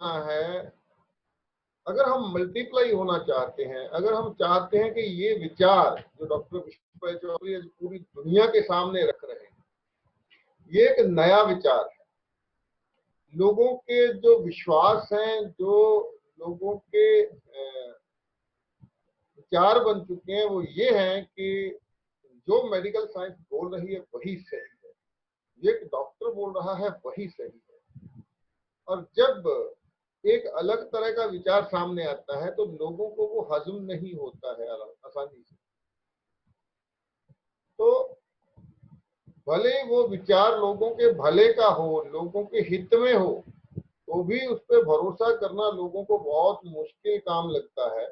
है, अगर हम मल्टीप्लाई होना चाहते हैं, अगर हम चाहते हैं कि ये विचार जो डॉक्टर विश्व चौधरी पूरी दुनिया के सामने रख रहे हैं, ये एक नया विचार है। लोगों के जो विश्वास हैं, जो लोगों के विचार बन चुके हैं, वो ये हैं कि जो मेडिकल साइंस बोल रही है वही सही है, ये एक डॉक्टर बोल रहा है वही सही है। और जब एक अलग तरह का विचार सामने आता है तो लोगों को वो हजम नहीं होता है आसानी से। तो भले वो विचार लोगों के भले का हो, लोगों के हित में हो, तो भी उस पर भरोसा करना लोगों को बहुत मुश्किल काम लगता है।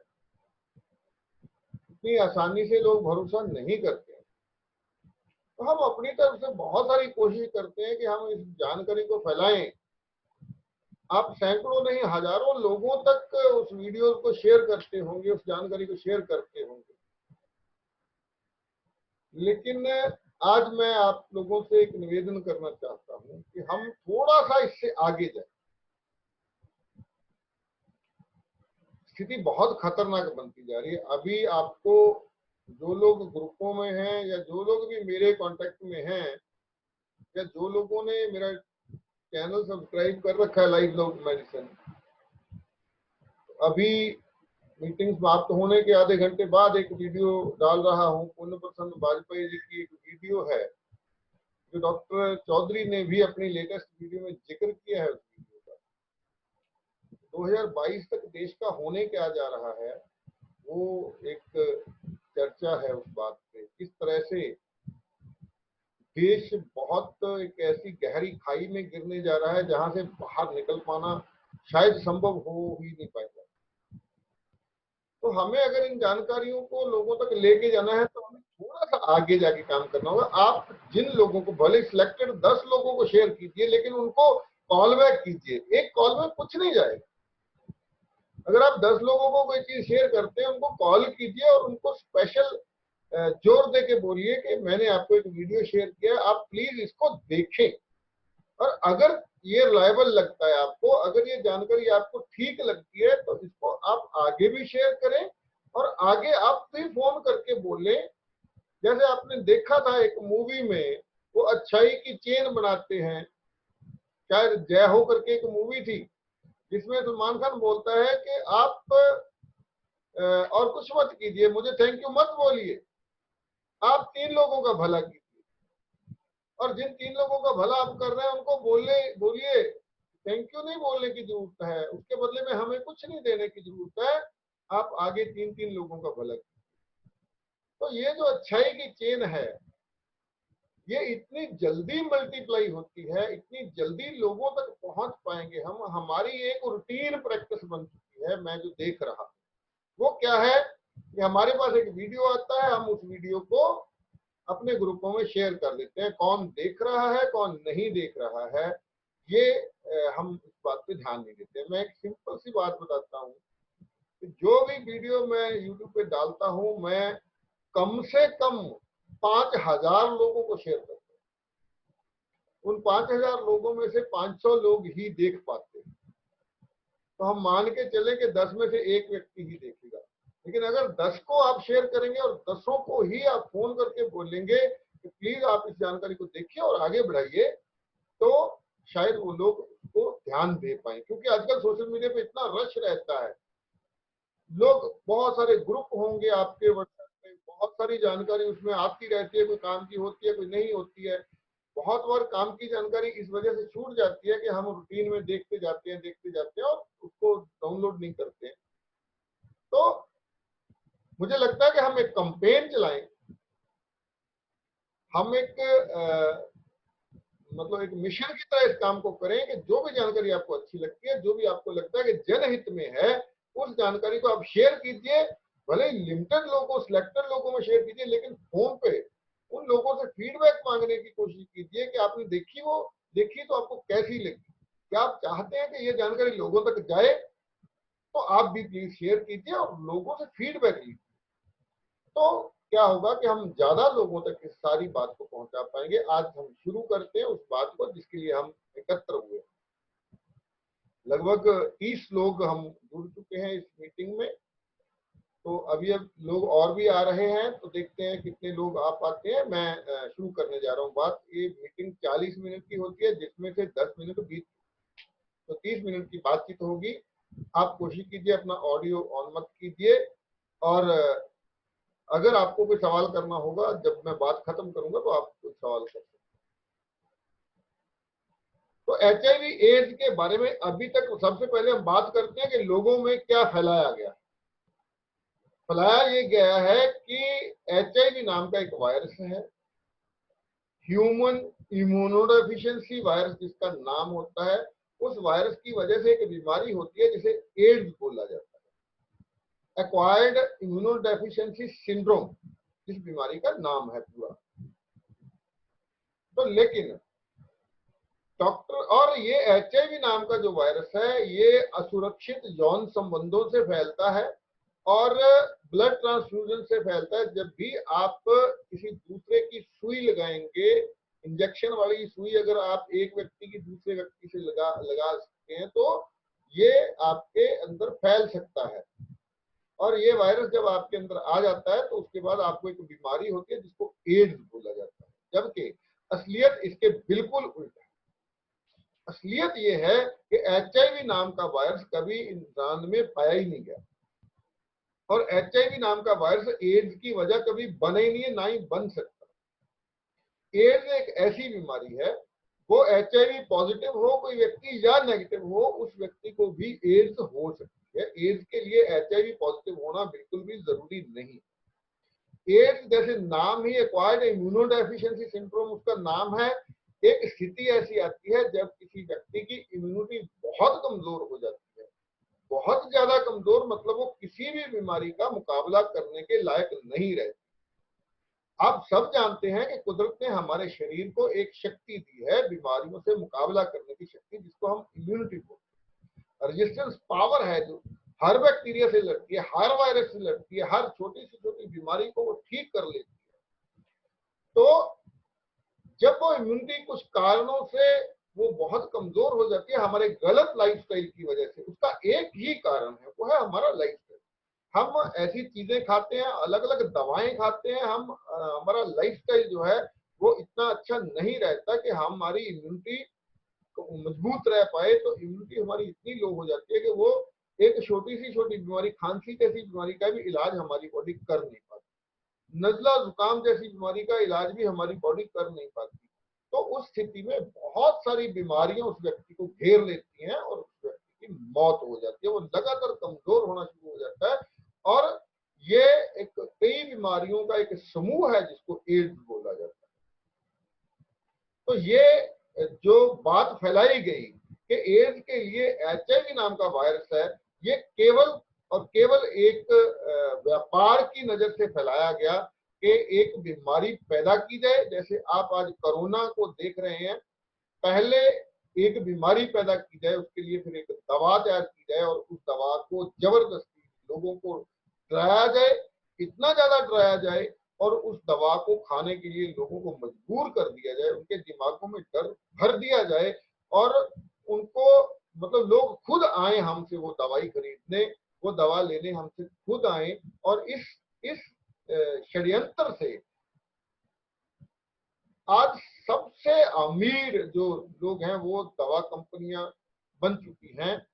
इतनी आसानी से लोग भरोसा नहीं करते। तो हम अपनी तरफ से बहुत सारी कोशिश करते हैं कि हम इस जानकारी को फैलाएं। आप सैकड़ों नहीं हजारों लोगों तक उस वीडियो को शेयर करते होंगे, उस जानकारी को शेयर करते होंगे, लेकिन आज मैं आप लोगों से एक निवेदन करना चाहता हूं कि हम थोड़ा सा इससे आगे जाए। स्थिति बहुत खतरनाक बनती जा रही है। अभी आपको जो लोग ग्रुपों में हैं या जो लोग भी मेरे कांटेक्ट में हैं या जो लोगों ने मेरा चैनल सब्सक्राइब कर रखा है लाइव लॉ मेडिसिन, अभी मीटिंग समाप्त होने के आधे घंटे बाद एक वीडियो डाल रहा हूं। पूर्ण प्रसन्न वाजपेयी जी की एक वीडियो है जो डॉक्टर चौधरी ने भी अपनी लेटेस्ट वीडियो में जिक्र किया है। उस वीडियो का 2022 तक देश का होने क्या जा रहा है वो एक चर्चा है उस बात पे। किस तरह से देश बहुत एक ऐसी गहरी खाई में गिरने जा रहा है जहां से बाहर निकल पाना शायद संभव हो ही नहीं पाएगा। तो हमें अगर इन जानकारियों को लोगों तक लेके जाना है तो हमें थोड़ा सा आगे जाके काम करना होगा। आप जिन लोगों को, भले सिलेक्टेड 10 लोगों को शेयर कीजिए, लेकिन उनको कॉल बैक कीजिए। एक कॉल में कुछ नहीं जाएगा। अगर आप 10 लोगों को कोई चीज शेयर करते हैं, उनको कॉल कीजिए और उनको स्पेशल जोर दे के बोलिए कि मैंने आपको एक वीडियो शेयर किया, आप प्लीज इसको देखें। और अगर ये रिलायबल लगता है आपको, अगर ये जानकारी आपको ठीक लगती है, तो इसको आप आगे भी शेयर करें और आगे आप भी फोन करके बोलें। जैसे आपने देखा था एक मूवी में, वो अच्छाई की चेन बनाते हैं, शायद जय हो करके एक मूवी थी, जिसमें सलमान खान बोलता है कि आप और कुछ मत कीजिए, मुझे थैंक यू मत बोलिए, आप 3 लोगों का भला कीजिए। और जिन 3 लोगों का भला आप कर रहे हैं उनको बोलिए, थैंक यू नहीं बोलने की जरूरत है, उसके बदले में हमें कुछ नहीं देने की जरूरत है, आप आगे 3 लोगों का भला कीजिए। तो ये जो अच्छाई की चेन है, ये इतनी जल्दी मल्टीप्लाई होती है, इतनी जल्दी लोगों तक पहुंच पाएंगे हम। हमारी एक रूटीन प्रैक्टिस बन चुकी है। मैं जो देख रहा हूं वो क्या है कि हमारे पास एक वीडियो आता है, हम उस वीडियो को अपने ग्रुपों में शेयर कर देते हैं। कौन देख रहा है कौन नहीं देख रहा है ये हम इस बात पे ध्यान नहीं देते। मैं एक सिंपल सी बात बताता हूँ कि जो भी वीडियो मैं यूट्यूब पे डालता हूँ, मैं कम से कम 5000 लोगों को शेयर करता हूँ। उन 5000 लोगों में से 500 लोग ही देख पाते हैं। तो हम मान के चले कि 10 में से एक व्यक्ति ही देखेगा। लेकिन अगर 10 को आप शेयर करेंगे और 10 को ही आप फोन करके बोलेंगे कि प्लीज आप इस जानकारी को देखिए और आगे बढ़ाइए, तो शायद वो लोग उसको ध्यान दे पाए। क्योंकि आजकल सोशल मीडिया पे इतना रश रहता है, लोग, बहुत सारे ग्रुप होंगे आपके व्हाट्सएप में, बहुत सारी जानकारी उसमें आती रहती है, कोई काम की होती है कोई नहीं होती है। बहुत बार काम की जानकारी इस वजह से छूट जाती है कि हम रूटीन में देखते जाते हैं और उसको डाउनलोड नहीं करते हैं। तो मुझे लगता है कि हम एक कंपेन चलाएं, हम एक मतलब एक मिशन की तरह इस काम को करें कि जो भी जानकारी आपको अच्छी लगती है, जो भी आपको लगता है कि जनहित में है, उस जानकारी को आप शेयर कीजिए। भले ही लिमिटेड लोगों, सिलेक्टेड लोगों में शेयर कीजिए, लेकिन फोन पे उन लोगों से फीडबैक मांगने की कोशिश कीजिए कि आपने देखी तो आपको कैसी लगी। क्या आप चाहते हैं कि ये जानकारी लोगों तक जाए? तो आप भी प्लीज शेयर कीजिए और लोगों से फीडबैक लीजिए। तो क्या होगा कि हम ज्यादा लोगों तक इस सारी बात को पहुंचा पाएंगे। आज हम शुरू करते हैं उस बात को जिसके लिए हम एकत्र हुए। लगभग 30 लोग हम जुड़ चुके हैं इस मीटिंग में। तो अभी अब लोग और भी आ रहे हैं, तो देखते हैं कितने लोग आ पाते हैं। मैं शुरू करने जा रहा हूँ बात। ये मीटिंग 40 मिनट की होती है, जिसमें से 10 मिनट बीत, तो 30 मिनट की बातचीत होगी। आप कोशिश कीजिए अपना ऑडियो ऑन मत कीजिए, और अगर आपको कोई सवाल करना होगा जब मैं बात खत्म करूंगा तो आप कुछ सवाल कर सकते हैं। तो HIV एड्स के बारे में अभी तक सबसे पहले हम बात करते हैं कि लोगों में क्या फैलाया गया। फैलाया ये गया है कि HIV नाम का एक वायरस है, ह्यूमन इम्यूनोडेफिशिएंसी वायरस जिसका नाम होता है। उस वायरस की वजह से एक बीमारी होती है जिसे एड्स बोला जाता है, एक्वायर्ड इम्यूनोडेफिशिएंसी सिंड्रोम इस बीमारी का नाम है पूरा। तो लेकिन डॉक्टर, और ये HIV नाम का जो वायरस है ये असुरक्षित यौन संबंधों से फैलता है और ब्लड ट्रांसफ्यूजन से फैलता है। जब भी आप किसी दूसरे की सुई लगाएंगे, इंजेक्शन वाली सुई अगर आप एक व्यक्ति की दूसरे व्यक्ति से लगा सकते हैं तो ये आपके अंदर फैल सकता है। और ये वायरस जब आपके अंदर आ जाता है तो उसके बाद आपको एक बीमारी होती है जिसको एड्स बोला जाता है, जबकि असलियत इसके बिल्कुल उल्टा है। असलियत ये है कि HIV नाम का वायरस कभी इंसान में पाया ही नहीं गया, और HIV नाम का वायरस एड्स की वजह कभी बना ही नहीं है, ना ही बन सकता। एड्स एक ऐसी बीमारी है, वो HIV पॉजिटिव हो कोई व्यक्ति या नेगेटिव हो, उस व्यक्ति को भी एड्स हो सकती है। एड्स के लिए HIV पॉजिटिव होना बिल्कुल भी जरूरी नहीं। एड्स जैसे नाम ही एक्वायर्ड इम्यूनोडेफिशिएंसी सिंड्रोम उसका नाम है। एक स्थिति ऐसी आती है जब किसी व्यक्ति की इम्यूनिटी बहुत कमजोर हो जाती है, बहुत ज्यादा कमजोर, मतलब वो किसी भी बीमारी का मुकाबला करने के लायक नहीं रहती। आप सब जानते हैं कि कुदरत ने हमारे शरीर को एक शक्ति दी है बीमारियों से मुकाबला करने की शक्ति, जिसको हम इम्यूनिटी बोलते हैं। रेजिस्टेंस पावर है जो हर बैक्टीरिया से लड़ती है, हर वायरस से लड़ती है, हर छोटी से छोटी बीमारी को वो ठीक कर लेती है। तो जब वो इम्यूनिटी कुछ कारणों से वो बहुत कमजोर हो जाती है हमारे गलत लाइफस्टाइल की वजह से, उसका एक ही कारण है, वो है हमारा लाइफस्टाइल। हम ऐसी चीजें खाते हैं, अलग अलग दवाएं खाते हैं, हम हमारा लाइफस्टाइल जो है वो इतना अच्छा नहीं रहता कि हमारी इम्यूनिटी मजबूत रह पाए। तो इम्यूनिटी हमारी इतनी लो हो जाती है कि वो एक छोटी सी बीमारी, खांसी जैसी बीमारी का भी इलाज हमारी बॉडी कर नहीं पाती, नजला जुकाम जैसी बीमारी का इलाज भी हमारी बॉडी कर नहीं पाती। तो उस स्थिति में बहुत सारी बीमारियां उस व्यक्ति को घेर लेती हैं और उस व्यक्ति की मौत हो जाती है, वो लगातार कमजोर होना शुरू हो जाता है। और ये एक कई बीमारियों का एक समूह है जिसको एड्स बोला जाता है। तो ये जो बात फैलाई गई कि एड्स के लिए HIV नाम का वायरस है, ये केवल और केवल एक व्यापार की नजर से फैलाया गया कि एक बीमारी पैदा की जाए। जैसे आप आज कोरोना को देख रहे हैं, पहले एक बीमारी पैदा की जाए, उसके लिए फिर एक दवा तैयार की जाए और उस दवा को जबरदस्ती लोगों को डराया जाए, इतना ज्यादा डराया जाए और उस दवा को खाने के लिए लोगों को मजबूर कर दिया जाए, उनके दिमागों में डर भर दिया जाए और उनको, मतलब लोग खुद आए हमसे वो दवाई खरीदने, वो दवा लेने हमसे खुद आए। और इस षड्यंत्र से आज सबसे अमीर जो लोग हैं वो दवा कंपनियां बन चुकी हैं।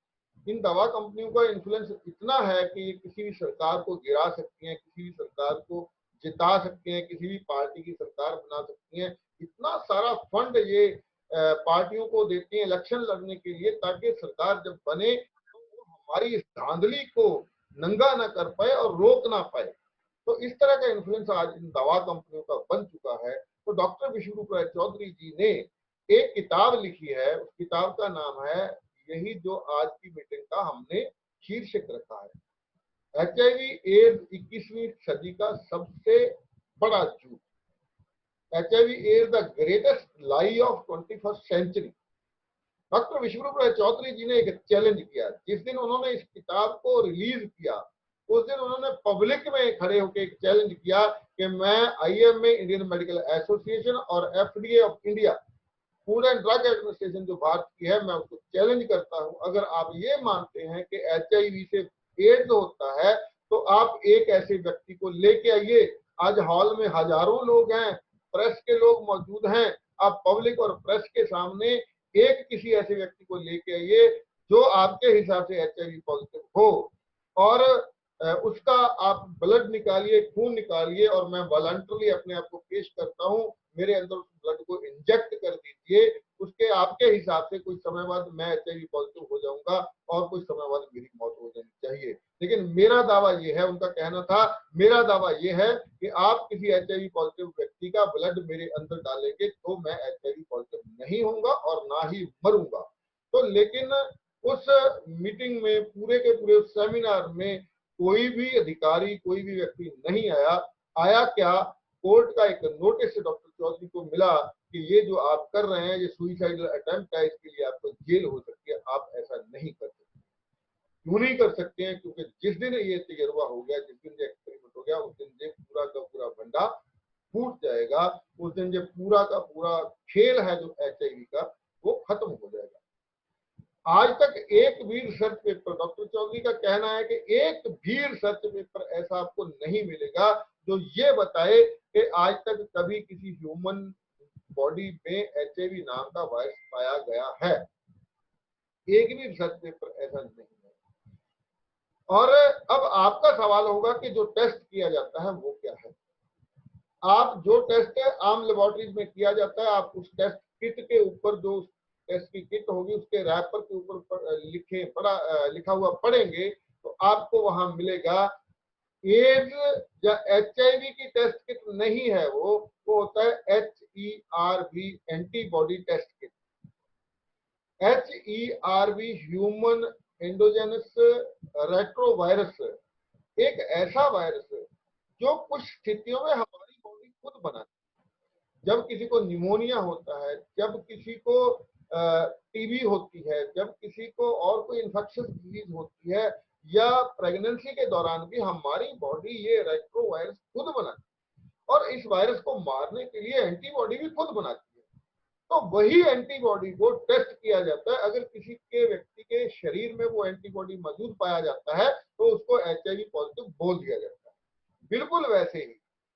इन दवा कंपनियों का इन्फ्लुएंस इतना है कि ये किसी भी सरकार को गिरा सकती हैं, किसी भी सरकार को जिता सकती हैं, किसी भी पार्टी की सरकार बना सकती हैं। इतना सारा फंड ये पार्टियों को देती हैं इलेक्शन लड़ने के लिए, ताकि सरकार जब बने तो वो हमारी इस धांधली को नंगा ना कर पाए और रोक ना पाए। तो इस तरह का इन्फ्लुएंस आज इन दवा कंपनियों का बन चुका है। तो डॉक्टर विष्णु राय चौधरी जी ने एक किताब लिखी है, उस किताब का नाम है, यही जो आज की मीटिंग का हमने शीर्षक रखा है, HIV एड्स 21वीं सदी का सबसे बड़ा झूठ, HIV AIDS the greatest lie of 21st century. Doctor Vishwaroop Chaudhary ji ने एक चैलेंज किया। जिस दिन उन्होंने इस किताब को रिलीज किया उस दिन उन्होंने पब्लिक में खड़े होकर एक चैलेंज किया कि मैं IMA इंडियन मेडिकल एसोसिएशन और FDA of India food and drug administration जो भारत की है, मैं उसको चैलेंज करता हूं। अगर आप ये मानते हैं कि HIV से एड्स होता है, तो आप एक ऐसे व्यक्ति को लेके आइए। आज हॉल में हजारों लोग हैं, प्रेस के लोग मौजूद हैं। आप पब्लिक और प्रेस के सामने एक किसी ऐसे व्यक्ति को लेके आइए जो आपके हिसाब से HIV पॉजिटिव हो, और उसका आप ब्लड निकालिए, खून निकालिए, और मैं वॉलंटरली अपने आप को पेश करता हूं, मेरे अंदर उस ब्लड को इंजेक्ट कर दीजिए। उसके आपके हिसाब से कुछ समय बाद मैं HIV पॉजिटिव हो जाऊंगा और कुछ समय बाद मेरी मौत हो जानी चाहिए। लेकिन मेरा दावा यह है, उनका कहना था, मेरा दावा यह है कि आप किसी HIV पॉजिटिव व्यक्ति का ब्लड मेरे अंदर डालेंगे तो मैं HIV पॉजिटिव नहीं होऊंगा और ना ही मरूंगा। तो लेकिन उस मीटिंग में, पूरे के पूरे उस सेमिनार में कोई भी अधिकारी, कोई भी व्यक्ति नहीं आया। आया क्या, कोर्ट का एक नोटिस डॉक्टर चौधरी को मिला कि ये जो आप कर रहे हैं ये सुइसाइडल अटेम्प्ट है, इसके लिए आपको जेल हो सकती है, आप ऐसा नहीं कर सकते। क्यों नहीं कर सकते हैं? क्योंकि जिस दिन ये तजर्बा हो गया, जिस दिन ये एक्सपेरिमेंट हो गया, उस दिन ये पूरा का पूरा भंडा फूट जाएगा। उस दिन ये पूरा का पूरा खेल है जो HIV का, वो खत्म हो जाएगा। आज तक एक भी रिसर्च पेपर, डॉक्टर चौधरी का कहना है कि एक भी रिसर्च पेपर ऐसा आपको नहीं मिलेगा जो ये बताए कि आज तक कभी किसी ह्यूमन बॉडी में HIV नाम का वायरस पाया गया है। एक भी रिसर्च पेपर ऐसा नहीं है। और अब आपका सवाल होगा कि जो टेस्ट किया जाता है वो क्या है। आप जो टेस्ट आम लेबोरेटरीज में किया जाता है, आप उस टेस्ट किट के ऊपर, जो टेस्ट की किट होगी उसके रैपर के ऊपर लिखा हुआ पढ़ेंगे तो आपको वहां मिलेगा एड्स या HIV की टेस्ट किट नहीं है, वो होता है HERV antibody test kit. HERV human endogenous retrovirus एक ऐसा वायरस है जो कुछ स्थितियों में हमारी बॉडी खुद बनाती है। जब किसी को निमोनिया होता है, जब किसी को टीबी होती है, जब किसी को और कोई इन्फेक्शियस डिजीज होती है, या प्रेगनेंसी के दौरान भी हमारी बॉडी ये रेट्रोवायरस खुद बनाती है, और इस वायरस को मारने के लिए एंटीबॉडी भी खुद बनाती है। तो वही एंटीबॉडी को टेस्ट किया जाता है। अगर किसी के व्यक्ति के शरीर में वो एंटीबॉडी मौजूद पाया जाता है तो उसको HIV पॉजिटिव बोल दिया जाता है। बिल्कुल वैसे ही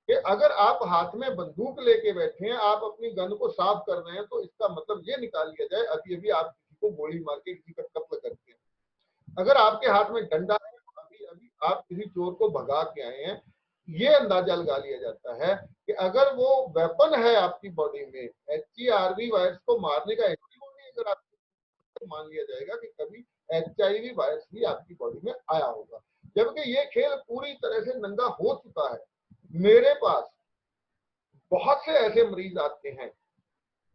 कि अगर आप हाथ में बंदूक लेके बैठे हैं, आप अपनी गन को साफ कर रहे हैं, तो इसका मतलब ये निकाल लिया जाए अभी अभी आप किसी को गोली मार के किसी का कत्ल करते हैं। अगर आपके हाथ में डंडा है, अभी अभी आप किसी चोर को भगा के आए हैं, ये अंदाजा लगा लिया जाता है कि अगर वो वेपन है आपकी बॉडी में, HERV वायरस को मारने का एंटीबॉडी अगर आप, तो मान लिया जाएगा कि कभी HIV वायरस भी आपकी बॉडी में आया होगा। जबकि ये खेल पूरी तरह से नंगा हो चुका है। मेरे पास बहुत से ऐसे मरीज आते हैं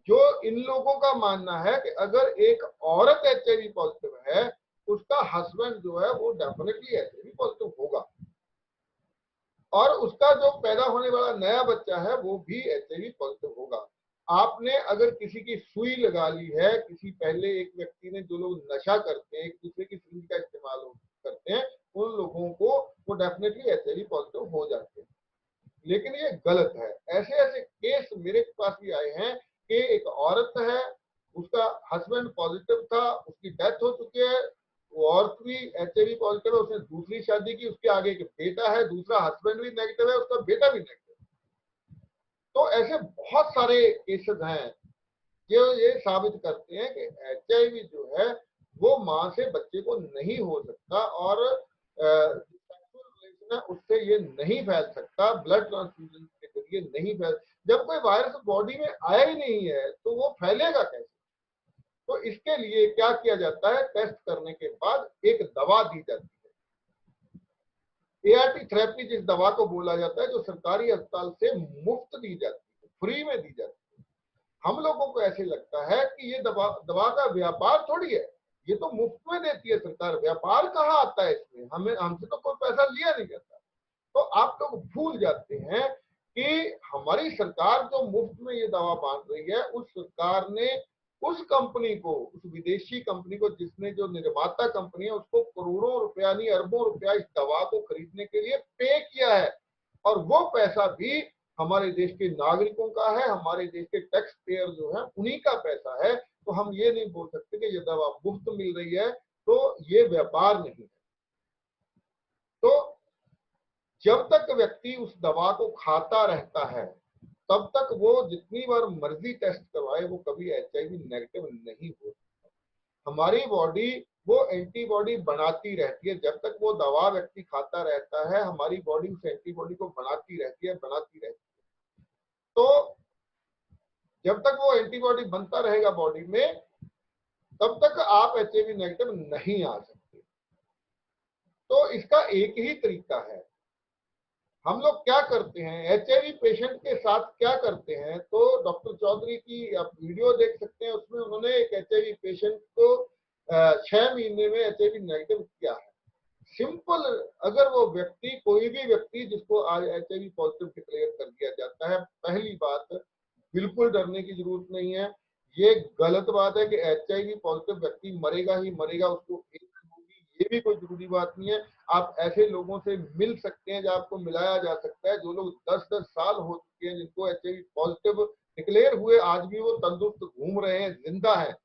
जो इन लोगों का मानना है कि अगर एक औरत HIV पॉजिटिव है, उसका हस्बैंड जो है वो डेफिनेटली HIV पॉजिटिव होगा, और उसका जो पैदा होने वाला नया बच्चा है वो भी HIV पॉजिटिव होगा। आपने अगर किसी की सुई लगा ली है, किसी पहले एक व्यक्ति ने, जो लोग नशा करते हैं, एक दूसरे की सुई का इस्तेमाल करते हैं, उन लोगों को वो डेफिनेटली HIV पॉजिटिव हो जाते हैं। लेकिन ये गलत है। ऐसे ऐसे केस मेरे पास भी आए हैं कि एक औरत है, उसका हस्बैंड पॉजिटिव था, उसकी डेथ हो चुकी है, वो औरत भी HIV पॉजिटिव है, उसने दूसरी शादी की, उसके आगे एक बेटा है, दूसरा हस्बैंड भी नेगेटिव है, उसका बेटा भी नेगेटिव है। तो ऐसे बहुत सारे केसेस हैं जो ये साबित करते हैं कि HIV जो है वो मां से बच्चे को नहीं हो सकता, और उससे ये नहीं फैल सकता, ब्लड ट्रांसफ्यूजन के जरिए नहीं फैल। जब कोई वायरस बॉडी में आया ही नहीं है तो वो फैलेगा कैसे? तो इसके लिए क्या किया जाता है, टेस्ट करने के बाद एक दवा दी जाती है, ART थेरेपी जिस दवा को बोला जाता है, जो सरकारी अस्पताल से मुफ्त दी जाती है, फ्री में दी जाती है। हम लोगों को ऐसे लगता है कि ये दवा का व्यापार थोड़ी है, ये तो मुफ्त में देती है सरकार, व्यापार कहाँ आता है इसमें? हमें हमसे तो कोई पैसा लिया नहीं जाता। तो आप लोग भूल जाते हैं कि हमारी सरकार जो मुफ्त में ये दवा बांट रही है, उस सरकार ने उस कंपनी को, उस विदेशी कंपनी को, जिसने, जो निर्माता कंपनी है, उसको करोड़ों रुपया नहीं अरबों रुपया इस दवा को खरीदने के लिए पे किया है, और वो पैसा भी हमारे देश के नागरिकों का है, हमारे देश के टैक्स पेयर जो है उन्हीं का पैसा है। तो हम ये नहीं बोल सकते कि ये दवा मुफ्त मिल रही है तो ये व्यापार नहीं है। तो जब तक व्यक्ति उस दवा को खाता रहता है तब तक वो जितनी बार मर्जी टेस्ट करवाए वो कभी HIV नेगेटिव नहीं हो। हमारी बॉडी वो एंटीबॉडी बनाती रहती है। जब तक वो दवा व्यक्ति खाता रहता है हमारी बॉडी उस एंटीबॉडी को बनाती रहती है। तो जब तक वो एंटीबॉडी बनता रहेगा बॉडी में तब तक आप HIV नेगेटिव नहीं आ सकते। तो इसका एक ही तरीका है। हम लोग क्या करते हैं HIV पेशेंट के साथ क्या करते हैं, तो डॉक्टर चौधरी की आप वीडियो देख सकते हैं, उसमें उन्होंने एक HIV पेशेंट को 6 महीने में HIV नेगेटिव किया है। सिंपल, अगर वो व्यक्ति कोई भी व्यक्ति जिसको आज HIV पॉजिटिव डिक्लेयर कर दिया जाता है, पहली बात बिल्कुल डरने की जरूरत नहीं है। ये गलत बात है कि HIV पॉजिटिव व्यक्ति मरेगा ही मरेगा, उसको एड्स होगी, ये भी कोई जरूरी बात नहीं है। आप ऐसे लोगों से मिल सकते हैं जो आपको मिलाया जा सकता है, जो लोग 10-10 साल हो चुके हैं जिनको HIV पॉजिटिव डिक्लेयर हुए, आज भी वो तंदुरुस्त घूम रहे हैं, जिंदा है।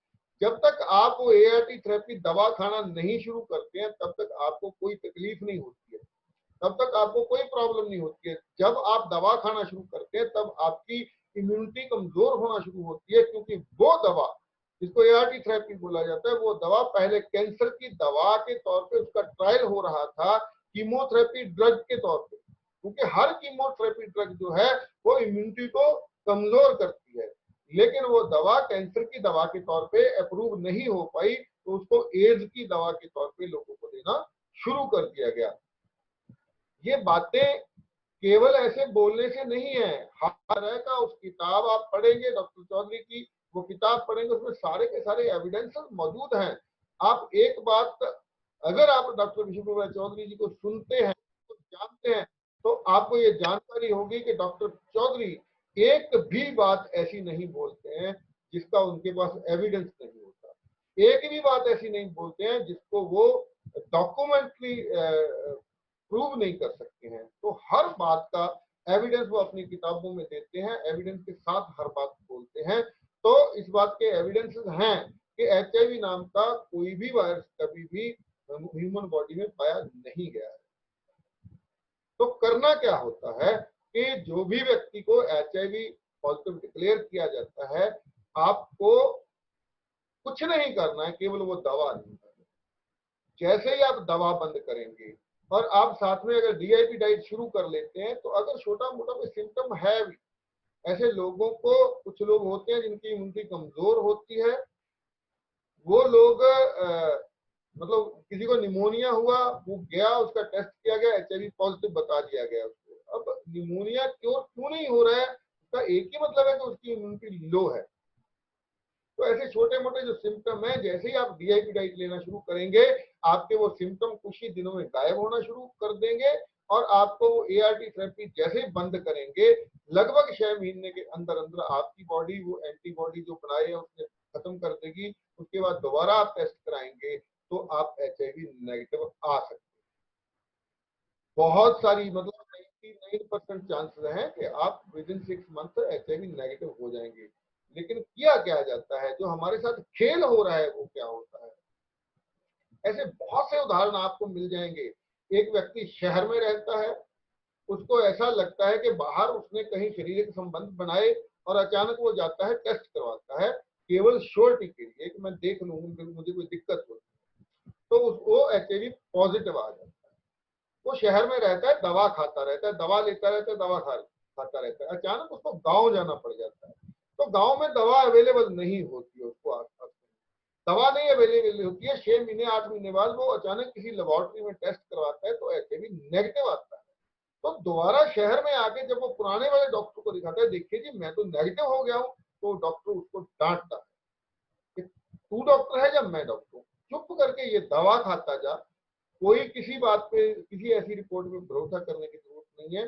जब तक आप वो ART थेरेपी दवा खाना नहीं शुरू करते हैं तब तक आपको कोई तकलीफ नहीं होती है, तब तक आपको कोई प्रॉब्लम नहीं होती है। जब आप दवा खाना शुरू करते हैं तब आपकी इम्यूनिटी कमजोर होना शुरू होती है, क्योंकि वो दवा जिसको ART थेरेपी बोला जाता है वो दवा पहले कैंसर की दवा के तौर पे उसका ट्रायल हो रहा था, कीमोथेरेपी ड्रग के तौर पे, क्योंकि हर कीमोथेरेपी ड्रग जो है वो इम्यूनिटी को कमजोर करती है। लेकिन वो दवा कैंसर की दवा के तौर पे अप्रूव नहीं हो पाई, तो उसको एड्स की दवा के तौर पे लोगों को देना शुरू कर दिया गया। ये बातें केवल ऐसे बोलने से नहीं है, हर तरह का उस किताब आप पढ़ेंगे डॉक्टर चौधरी की, वो किताब पढ़ेंगे उसमें सारे के सारे एविडेंसेस मौजूद हैं। आप एक बात, अगर आप डॉक्टर विष्णु प्रसाद चौधरी जी को सुनते हैं तो जानते हैं, तो आपको ये जानकारी होगी कि डॉक्टर चौधरी एक भी बात ऐसी नहीं बोलते हैं जिसका उनके पास एविडेंस नहीं होता, एक भी बात ऐसी नहीं बोलते हैं जिसको वो डॉक्यूमेंट्री प्रूव नहीं कर सकते हैं। तो हर बात का एविडेंस वो अपनी किताबों में देते हैं, एविडेंस के साथ हर बात बोलते हैं। तो इस बात के एविडेंसेस हैं कि HIV नाम का कोई भी वायरस कभी भी ह्यूमन बॉडी में पाया नहीं गया है। तो करना क्या होता है कि जो भी व्यक्ति को HIV पॉजिटिव डिक्लेयर किया जाता है, आपको कुछ नहीं करना है, केवल वो दवा नहीं करना। जैसे ही आप दवा बंद करेंगे और आप साथ में अगर DIP डाइट शुरू कर लेते हैं, तो अगर छोटा मोटा कोई सिम्टम है भी, ऐसे लोगों को, कुछ लोग होते हैं जिनकी इम्यूनिटी कमजोर होती है, वो लोग मतलब किसी को निमोनिया हुआ, वो गया, उसका टेस्ट किया गया, HIV पॉजिटिव बता दिया गया उसको। अब निमोनिया क्यों नहीं हो रहा है, उसका एक ही मतलब है कि उसकी इम्यूनिटी लो है। तो ऐसे छोटे मोटे जो सिम्टम है, जैसे ही आप DIP डाइट लेना शुरू करेंगे, आपके वो सिम्टम कुछ ही दिनों में गायब होना शुरू कर देंगे, और आपको वो ART थेरेपी जैसे ही बंद करेंगे, लगभग 6 महीने के अंदर अंदर आपकी बॉडी वो एंटीबॉडी जो बनाए है उसने खत्म कर देगी। उसके बाद दोबारा आप टेस्ट कराएंगे तो आप HIV नेगेटिव आ सकते हैं। बहुत सारी, मतलब 99% चांसेस हैं कि आप with in 6 month HIV negative हो जाएंगे। लेकिन किया क्या जाता है, जो हमारे साथ खेल हो रहा है वो क्या होता है। ऐसे बहुत से उदाहरण आपको मिल जाएंगे। एक व्यक्ति शहर में रहता है, उसको ऐसा लगता है कि बाहर उसने कहीं शारीरिक संबंध बनाए, और अचानक वो जाता है टेस्ट करवाता है केवल श्योरिटी के लिए कि मैं देख लूँ मुझे कोई दिक्कत हो, तो वो HIV पॉजिटिव आ जाता है। वो शहर में रहता है, दवा खाता रहता है, दवा लेता रहता है, दवा खाता रहता है, अचानक उसको गांव जाना पड़ जाता है। तो गांव में दवा अवेलेबल नहीं होती है, उसको आसपास दवा नहीं अवेलेबल होती है। 6 महीने 8 महीने बाद वो अचानक किसी लेबोरेटरी में टेस्ट करवाता है तो HIV नेगेटिव आता है। तो दोबारा शहर में आके जब वो पुराने वाले डॉक्टर को दिखाता है, देखिए जी मैं तो नेगेटिव हो गया हूँ, तो डॉक्टर उसको डांटता है कि तू डॉक्टर है या मैं डॉक्टर हूँ, चुप करके ये दवा खाता जा, कोई किसी बात पे, किसी ऐसी रिपोर्ट में भरोसा करने की जरूरत नहीं है।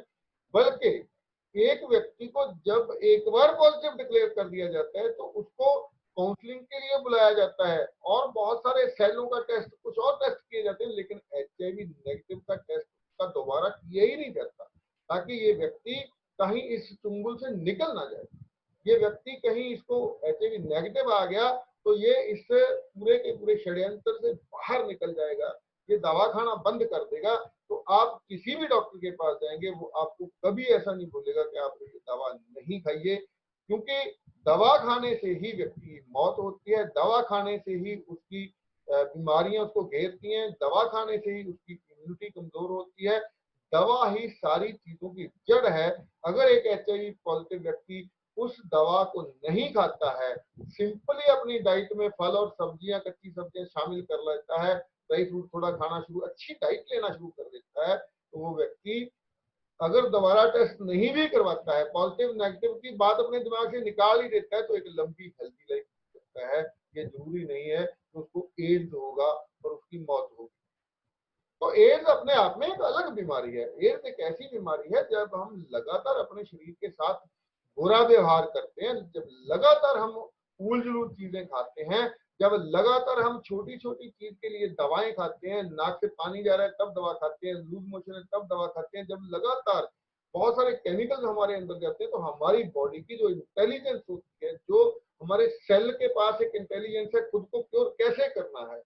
बल्कि एक व्यक्ति को जब एक बार पॉजिटिव डिक्लेयर कर दिया जाता है तो उसको काउंसलिंग के लिए बुलाया जाता है, और बहुत सारे सेलों का टेस्ट, कुछ और टेस्ट किए जाते हैं, लेकिन HIV नेगेटिव का टेस्ट का दोबारा किया ही नहीं जाता, ताकि ये व्यक्ति कहीं इस चुंगल से निकल ना जाए। ये व्यक्ति कहीं इसको एचआईवी नेगेटिव आ गया तो ये इससे पूरे के पूरे षड्यंत्र से बाहर निकल जाएगा, ये दवा खाना बंद कर देगा। तो आप किसी भी डॉक्टर के पास जाएंगे वो आपको कभी ऐसा नहीं बोलेगा कि आप ये दवा नहीं खाइए, क्योंकि दवा खाने से ही व्यक्ति की मौत होती है, दवा खाने से ही उसकी बीमारियां उसको घेरती हैं, दवा खाने से ही उसकी इम्यूनिटी कमजोर होती है। दवा ही सारी चीजों की जड़ है। अगर एक एचआईवी पॉजिटिव व्यक्ति उस दवा को नहीं खाता है, सिंपली अपनी डाइट में फल और सब्जियां, कच्ची सब्जियां शामिल कर लेता है, ड्राई फ्रूट थोड़ा खाना शुरू, अच्छी डाइट लेना शुरू कर देता है, तो वो व्यक्ति अगर दोबारा टेस्ट नहीं भी करवाता है, पॉजिटिव नेगेटिव की बात अपने दिमाग से निकाल ही देता है, तो एक लंबी हेल्दी लाइफ जी सकता है। ये जरूरी नहीं है कि उसको एड्स होगा और उसकी मौत होगी। तो एड्स अपने आप में एक अलग बीमारी है। एड्स एक ऐसी बीमारी है जब हम लगातार अपने शरीर के साथ बुरा व्यवहार करते हैं, जब लगातार हम उल जुलूल चीजें खाते हैं, जब लगातार हम छोटी छोटी चीज के लिए दवाएं खाते हैं, नाक से पानी जा रहा है तब दवा खाते हैं, लूज मोशन है तब दवा खाते हैं, जब लगातार बहुत सारे केमिकल्स हमारे अंदर जाते हैं, तो हमारी बॉडी की जो इंटेलिजेंस होती है, जो हमारे सेल के पास एक इंटेलिजेंस है खुद को क्योर कैसे करना है,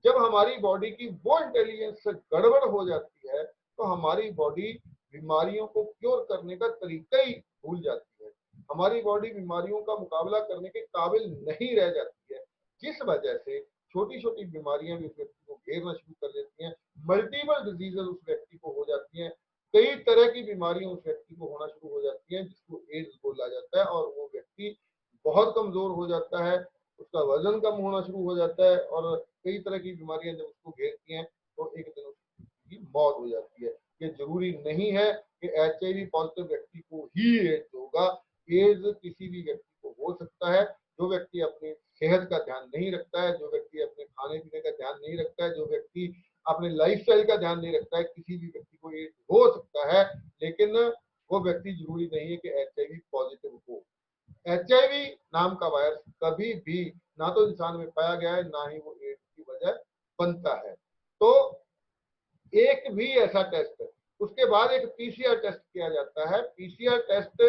जब हमारी बॉडी की वो इंटेलिजेंस से गड़बड़ हो जाती है, तो हमारी बॉडी बीमारियों को क्योर करने का तरीका ही भूल जाती है। हमारी बॉडी बीमारियों का मुकाबला करने के काबिल नहीं रह जाती है, जिस वजह से छोटी छोटी बीमारियां भी उस व्यक्ति को घेरना शुरू कर देती हैं, मल्टीपल डिजीजेस उस व्यक्ति को हो जाती हैं, कई तरह की बीमारियां उस व्यक्ति को होना शुरू हो जाती हैं, जिसको एड्स बोला जाता है, और वो व्यक्ति बहुत कमजोर हो जाता है, उसका वजन कम होना शुरू हो जाता है, और कई तरह की बीमारियां जब उसको घेरती हैं तो एक दिन उसकी मौत हो जाती है। ये जरूरी नहीं है कि एचआईवी पॉजिटिव व्यक्ति को ही एड्स होगा। एड्स किसी भी व्यक्ति को हो सकता है। जो व्यक्ति अपनी सेहत का ध्यान नहीं रखता है, जो व्यक्ति अपने खाने पीने का ध्यान नहीं रखता है, जो व्यक्ति अपने लाइफस्टाइल का ध्यान नहीं रखता है, किसी भी व्यक्ति को एड्स हो सकता है, लेकिन वो व्यक्ति जरूरी नहीं है कि एचआईवी पॉजिटिव हो। एचआईवी नाम का वायरस कभी भी ना तो इंसान में पाया गया है, ना ही वो एड्स की वजह बनता है। तो एक भी ऐसा टेस्ट है, उसके बाद एक पीसीआर टेस्ट किया जाता है। पीसीआर टेस्ट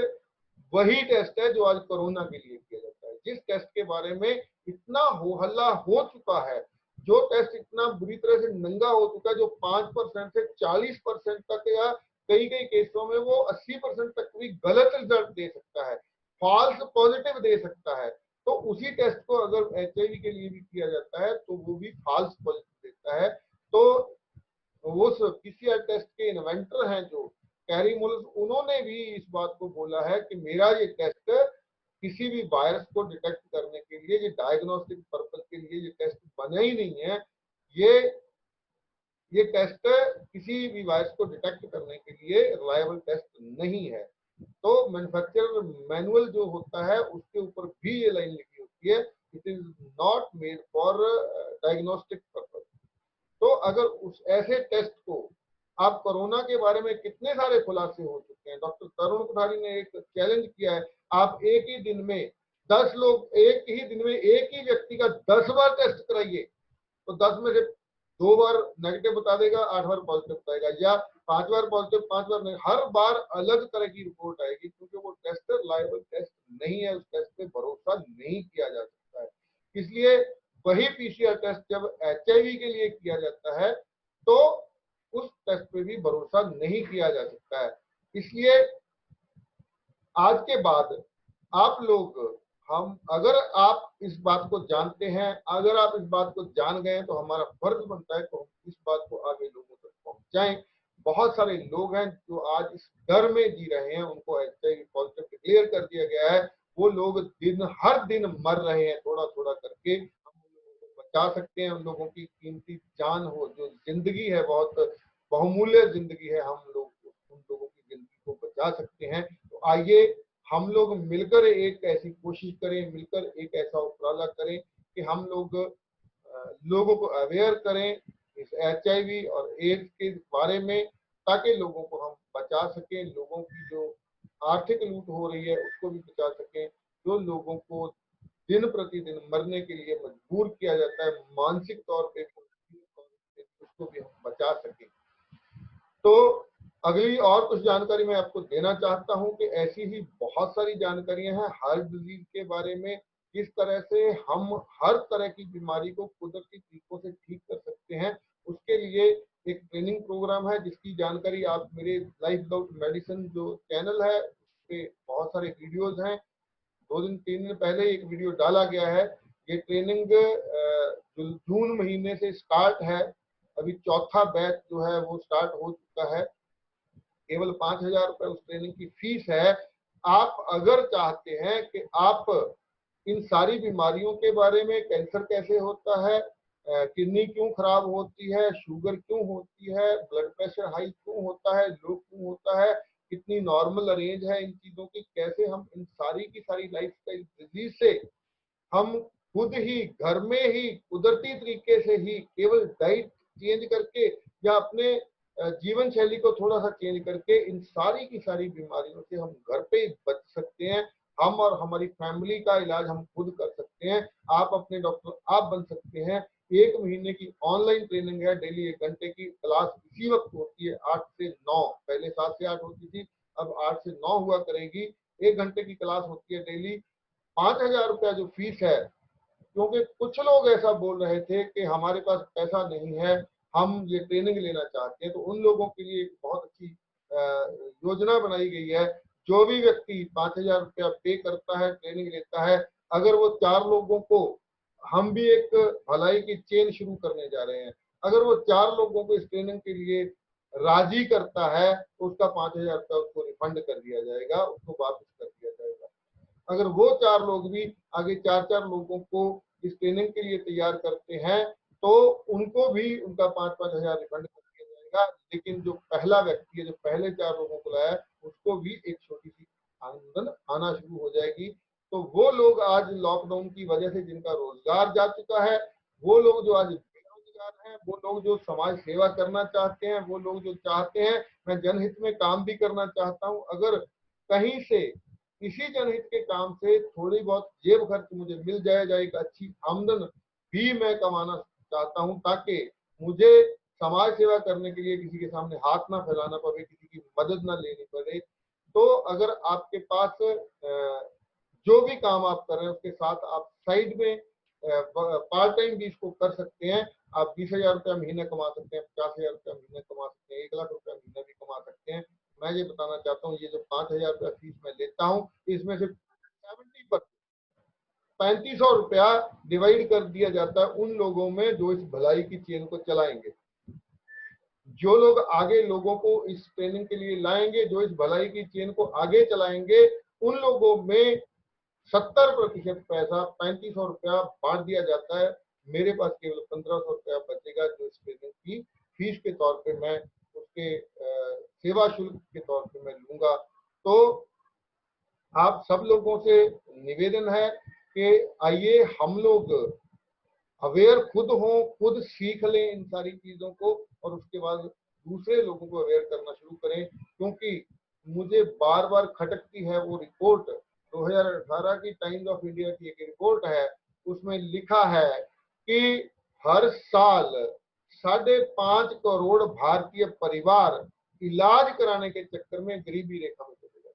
वही टेस्ट है जो आज कोरोना के लिए किया जाता है, जिस टेस्ट के बारे में इतना हो हल्ला हो चुका है, जो टेस्ट इतना बुरी तरह से नंगा हो चुका है, जो 5% से 40% तक या कई कई केसों में वो 80% तक भी गलत रिजल्ट दे सकता है, फॉल्स पॉजिटिव दे सकता है। तो उसी टेस्ट को अगर एचआईवी के लिए भी किया जाता है तो वो भी फॉल्स पॉजिटिव देता है। तो उस पीसीआर टेस्ट के इन्वेंटर हैं जो कैरी मुल्स, उन्होंने भी इस बात को बोला है कि मेरा ये टेस्ट किसी भी वायरस को डिटेक्ट करने के लिए, ये डायग्नोस्टिक पर्पस के लिए ये टेस्ट बना ही नहीं है। ये ये टेस्ट किसी भी वायरस को डिटेक्ट करने के लिए रिलायबल टेस्ट नहीं है। तो मैन्युफैक्चरर मैनुअल जो होता है उसके ऊपर भी ये लाइन लिखी होती है, it is not made for diagnostic purpose. तो अगर उस ऐसे टेस्ट को, आप कोरोना के बारे में कितने सारे खुलासे हो चुके हैं, डॉक्टर तरुण कोठारी ने एक चैलेंज किया है, आप एक ही दिन में 10 लोग, एक ही दिन में एक ही व्यक्ति का 10 बार टेस्ट कराइए, तो 10 में से 2 बार नेगेटिव बता देगा, 8 बार पॉजिटिव बताएगा, या 5 बार पॉजिटिव 5 बार नहीं, हर बार अलग तरह की रिपोर्ट आएगी, क्योंकि वो टेस्ट रिलायबल टेस्ट नहीं है, उस टेस्ट पे भरोसा नहीं किया जा सकता है। इसलिए वही पीसीआर टेस्ट जब एचआईवी के लिए किया जाता है तो उस टेस्ट पे भी भरोसा नहीं किया जा सकता है। इसलिए आज के बाद आप लोग, हम, अगर आप इस बात को जानते हैं, अगर आप इस बात को जान गए तो हमारा फर्ज बनता है तो हम इस बात को आगे लोगों तक पहुंचाएं। बहुत सारे लोग हैं जो आज इस डर में जी रहे हैं, उनको एचआईवी पॉजिटिव डिक्लेयर कर दिया गया है, वो लोग हर दिन मर रहे हैं थोड़ा थोड़ा करके। हम उन लोगों को बचा सकते हैं, उन लोगों की कीमती जान हो, जो जिंदगी है, बहुत बहुमूल्य जिंदगी है, हम लोग उन लोगों की जिंदगी को बचा सकते हैं। तो आइए हम लोग मिलकर एक ऐसी कोशिश करें, मिलकर एक ऐसा उपराला करें कि हम लोग लोगों को अवेयर करें इस एचआईवी और एड्स के बारे में, ताकि लोगों को हम बचा सकें, लोगों की जो आर्थिक लूट हो रही है उसको भी बचा सकें, जो लोगों को दिन प्रतिदिन मरने के लिए मजबूर किया जाता है मानसिक तौर पे, उसको भी हम बचा सकें। तो अगली और कुछ जानकारी मैं आपको देना चाहता हूं कि ऐसी ही बहुत सारी जानकारियां हैं हार्ट डिजीज के बारे में, किस तरह से हम हर तरह की बीमारी को कुदरती तरीकों से ठीक कर सकते हैं। उसके लिए एक ट्रेनिंग प्रोग्राम है जिसकी जानकारी आप मेरे लाइफ विदाउट मेडिसिन जो चैनल है उस पे बहुत सारे वीडियोज हैं। 2 दिन 3 दिन पहले एक वीडियो डाला गया है। ये ट्रेनिंग जून महीने से स्टार्ट है। अभी चौथा बैच जो है वो स्टार्ट हो चुका है। केवल 5,000 रुपए उस ट्रेनिंग की फीस है। आप अगर चाहते हैं कि आप इन सारी बीमारियों के बारे में, कैंसर कैसे होता है, किडनी क्यों खराब होती है, शुगर क्यों होती है, ब्लड प्रेशर हाई क्यों होता है, लो क्यों होता है, कितनी नॉर्मल रेंज है इन चीजों की, कैसे हम इन सारी की सारी लाइफ स्टाइल डिजीज से हम खुद ही घर में ही कुदरती तरीके से ही केवल डाइट चेंज करके या अपने जीवन शैली को थोड़ा सा चेंज करके इन सारी की सारी बीमारियों से हम घर पे ही बच सकते हैं। हम और हमारी फैमिली का इलाज हम खुद कर सकते हैं। आप अपने डॉक्टर आप बन सकते हैं। 1 महीने की ऑनलाइन ट्रेनिंग है। डेली 1 घंटे की क्लास इसी वक्त होती है 8 से 9। पहले 7 से 8 होती थी, अब 8 से 9 हुआ करेगी। 1 घंटे की क्लास होती है डेली। 5,000 रुपया जो फीस है, क्योंकि कुछ लोग ऐसा बोल रहे थे कि हमारे पास पैसा नहीं है, हम ये ट्रेनिंग लेना चाहते हैं, तो उन लोगों के लिए एक बहुत अच्छी योजना बनाई गई है। जो भी व्यक्ति 5,000 रुपया पे करता है, ट्रेनिंग लेता है, अगर वो 4 लोगों को, हम भी एक भलाई की चेन शुरू करने जा रहे हैं, अगर वो 4 लोगों को इस ट्रेनिंग के लिए राजी करता है तो उसका 5,000 रुपया उसको रिफंड कर दिया जाएगा, उसको वापस कर दिया जाएगा। अगर वो 4 लोग भी आगे 4-4 लोगों को इस ट्रेनिंग के लिए तैयार करते हैं तो उनको भी उनका 5-5 हजार रिफंड कर दिया जाएगा। लेकिन जो पहला व्यक्ति है, जो पहले 4 लोगों को लाया, उसको भी एक छोटी सी आमदन आना शुरू हो जाएगी। तो वो लोग आज लॉकडाउन की वजह से जिनका रोजगार जा चुका है, वो लोग जो आज बेरोजगार हैं, वो लोग जो समाज सेवा करना चाहते हैं, वो लोग जो चाहते हैं मैं जनहित में काम भी करना चाहता हूँ, अगर कहीं से इसी जनहित के काम से थोड़ी बहुत जेब खर्च मुझे मिल जाए, एक अच्छी आमदन भी मैं कमाना चाहता हूं, ताकि मुझे समाज सेवा करने के लिए किसी के सामने हाथ ना फैलाना पड़े, किसी की मदद ना लेनी पड़े। तो अगर आपके पास जो भी काम आप कर रहे हैं उसके साथ आप साइड में पार्ट टाइम भी इसको कर सकते हैं। आप 20,000 रुपया महीना कमा सकते हैं, 50,000 रुपया महीना कमा सकते हैं, 1 लाख रुपया महीना भी कमा सकते हैं। मैं ये बताना चाहता हूँ, ये जो 5,000 रुपया फीस मैं लेता हूँ, इसमें से 70% 3500 रुपया डिवाइड कर दिया जाता है उन लोगों में जो इस भलाई की चेन को चलाएंगे, जो लोग आगे लोगों को इस ट्रेनिंग के लिए लाएंगे, जो इस भलाई की चेन को आगे चलाएंगे, उन लोगों में 70% पैसा 3500 रुपया बांट दिया जाता है। मेरे पास केवल 1,500 रुपया बचेगा, जो इस ट्रेनिंग की फीस के तौर पे मैं उसके सेवा शुल्क के तौर पे मैं लूंगा। तो आप सब लोगों से निवेदन है कि आइए हम लोग अवेयर खुद हों, खुद सीख लें इन सारी चीजों को और उसके बाद दूसरे लोगों को अवेयर करना शुरू करें। क्योंकि मुझे बार बार खटकती है वो रिपोर्ट, 2018 की टाइम्स ऑफ इंडिया की एक रिपोर्ट है, उसमें लिखा है कि हर साल 5.5 करोड़ भारतीय परिवार इलाज कराने के चक्कर में गरीबी रेखा में चले जाते हैं।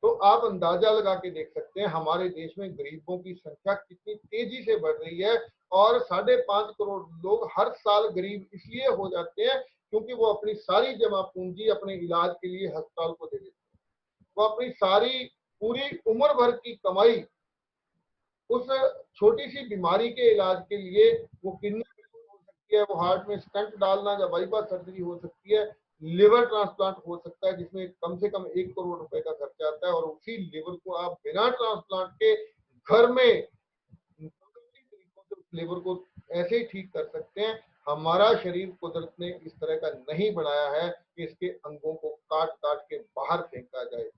तो आप अंदाजा लगा के देख सकते हैं हमारे देश में गरीबों की संख्या कितनी तेजी से बढ़ रही है। और 5.5 करोड़ लोग हर साल गरीब इसलिए हो जाते हैं क्योंकि वो अपनी सारी जमा पूंजी अपने इलाज के लिए अस्पताल को दे देते हैं। वो अपनी सारी पूरी उम्र भर की कमाई उस छोटी सी बीमारी के इलाज के लिए, वो किडनी हो सकती है, वो हार्ट में स्टंट डालना या बाईपास सर्जरी हो सकती है, लिवर ट्रांसप्लांट हो सकता है जिसमें कम से कम 1 करोड़ रुपए का खर्चा आता है, और उसी लिवर को आप बिना ट्रांसप्लांट के घर में तरीकों से उस लिवर को ऐसे ही ठीक कर सकते हैं। हमारा शरीर कुदरत ने इस तरह का नहीं बनाया है कि इसके अंगों को काट काट के बाहर फेंका जाए।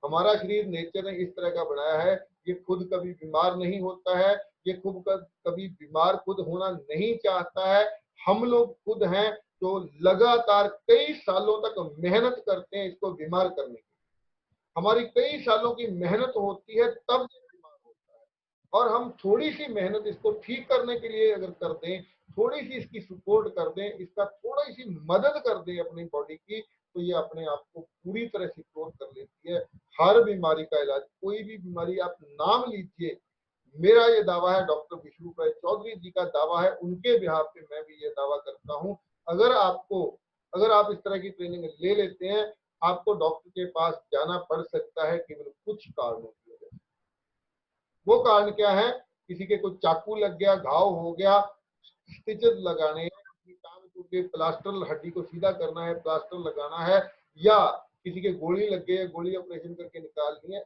हमारा शरीर नेचर ने इस तरह का बनाया है, ये खुद कभी बीमार नहीं होता है, ये खुद कभी बीमार खुद होना नहीं चाहता है। हम लोग खुद हैं जो लगातार कई सालों तक मेहनत करते हैं इसको बीमार करने की। हमारी कई सालों की मेहनत होती है तब ये बीमार होता है, और हम थोड़ी सी मेहनत इसको ठीक करने के लिए अगर कर दें, थोड़ी सी इसकी सपोर्ट कर दें, इसका थोड़ी सी मदद कर दें अपनी बॉडी की, तो ये अपने आप को पूरी तरह सिक्योर कर लेती है। हर बीमारी का इलाज, कोई भी बीमारी आप नाम लीजिए, मेरा ये दावा है, डॉक्टर विष्णु राय चौधरी जी का दावा है, उनके बिहाफ पे मैं भी ये दावा करता हूं। अगर आप इस तरह की ट्रेनिंग ले लेते हैं, आपको डॉक्टर के पास जाना पड़ सकता है केवल कुछ कारणों की वजह से। वो कारण क्या है? किसी के कोई चाकू लग गया, घाव हो गया, स्टिचेस लगाने हैं, टांग टूट गई, प्लास्टर, हड्डी को सीधा करना है, प्लास्टर लगाना है, या किसी के गोली लग गई, गोली ऑपरेशन करके निकालनी है,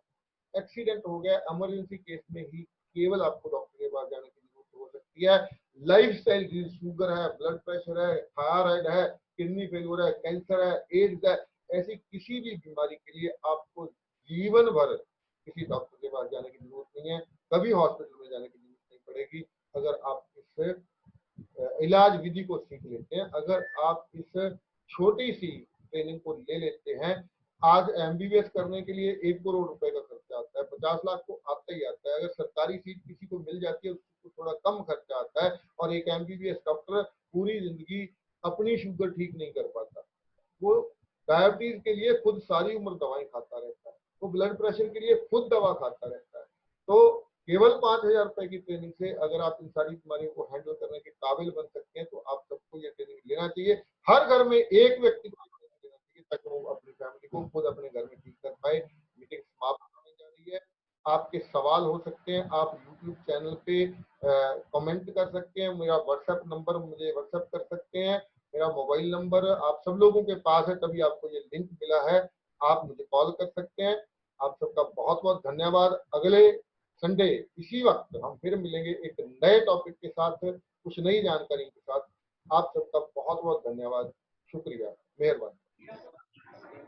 एक्सीडेंट हो गया, इमरजेंसी केस में ही केवल आपको डॉक्टर के पास जाने की जरूरत हो सकती है। लाइफस्टाइल डिजीज, शुगर है, ब्लड प्रेशर है, थायराइड है, किडनी फेलियर है, कैंसर है, एड्स है, ऐसी किसी भी बीमारी के लिए आपको जीवन भर किसी डॉक्टर के पास जाने की जरूरत नहीं है, कभी हॉस्पिटल में जाने की जरूरत नहीं पड़ेगी, अगर आप इस इलाज विधि को सीख लेते हैं, अगर आप इस छोटी सी ट्रेनिंग को ले लेते हैं। आज एमबीबीएस करने के लिए 1 करोड़ रुपए का खर्चा आता है, 50 लाख को आता ही आता है। अगर सरकारी सीट किसी को मिल जाती है उसको थोड़ा कम खर्चा आता है, और एक एमबीबीएस डॉक्टर पूरी जिंदगी अपनी शुगर ठीक नहीं कर पाता। वो डायबिटीज के लिए खुद सारी उम्र दवाएं खाता रहता है, वो ब्लड प्रेशर के लिए खुद दवा खाता रहता है। तो केवल 5,000 रुपए की ट्रेनिंग से अगर आप इन सारी बीमारियों को हैंडल करने के काबिल बन सकते हैं, तो आप सबको ये ट्रेनिंग लेना चाहिए। हर घर में एक व्यक्ति को ट्रेनिंग लेना चाहिए, ताकि वो अपनी फैमिली को खुद अपने घर में ठीक कर पाए। मीटिंग समाप्त होने जा रही है, आपके सवाल हो सकते हैं, आप यूट्यूब चैनल पे कमेंट कर सकते हैं, मेरा व्हाट्सएप नंबर मुझे व्हाट्सएप कर सकते हैं, मेरा मोबाइल नंबर आप सब लोगों के पास है, तभी आपको ये लिंक मिला है, आप मुझे कॉल कर सकते हैं। आप सबका बहुत बहुत धन्यवाद। अगले संडे इसी वक्त हम फिर मिलेंगे एक नए टॉपिक के साथ, कुछ नई जानकारी के साथ। आप सबका बहुत बहुत धन्यवाद, शुक्रिया, मेहरबानी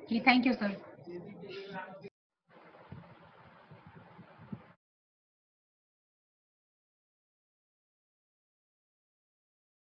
जी, थैंक यू सर।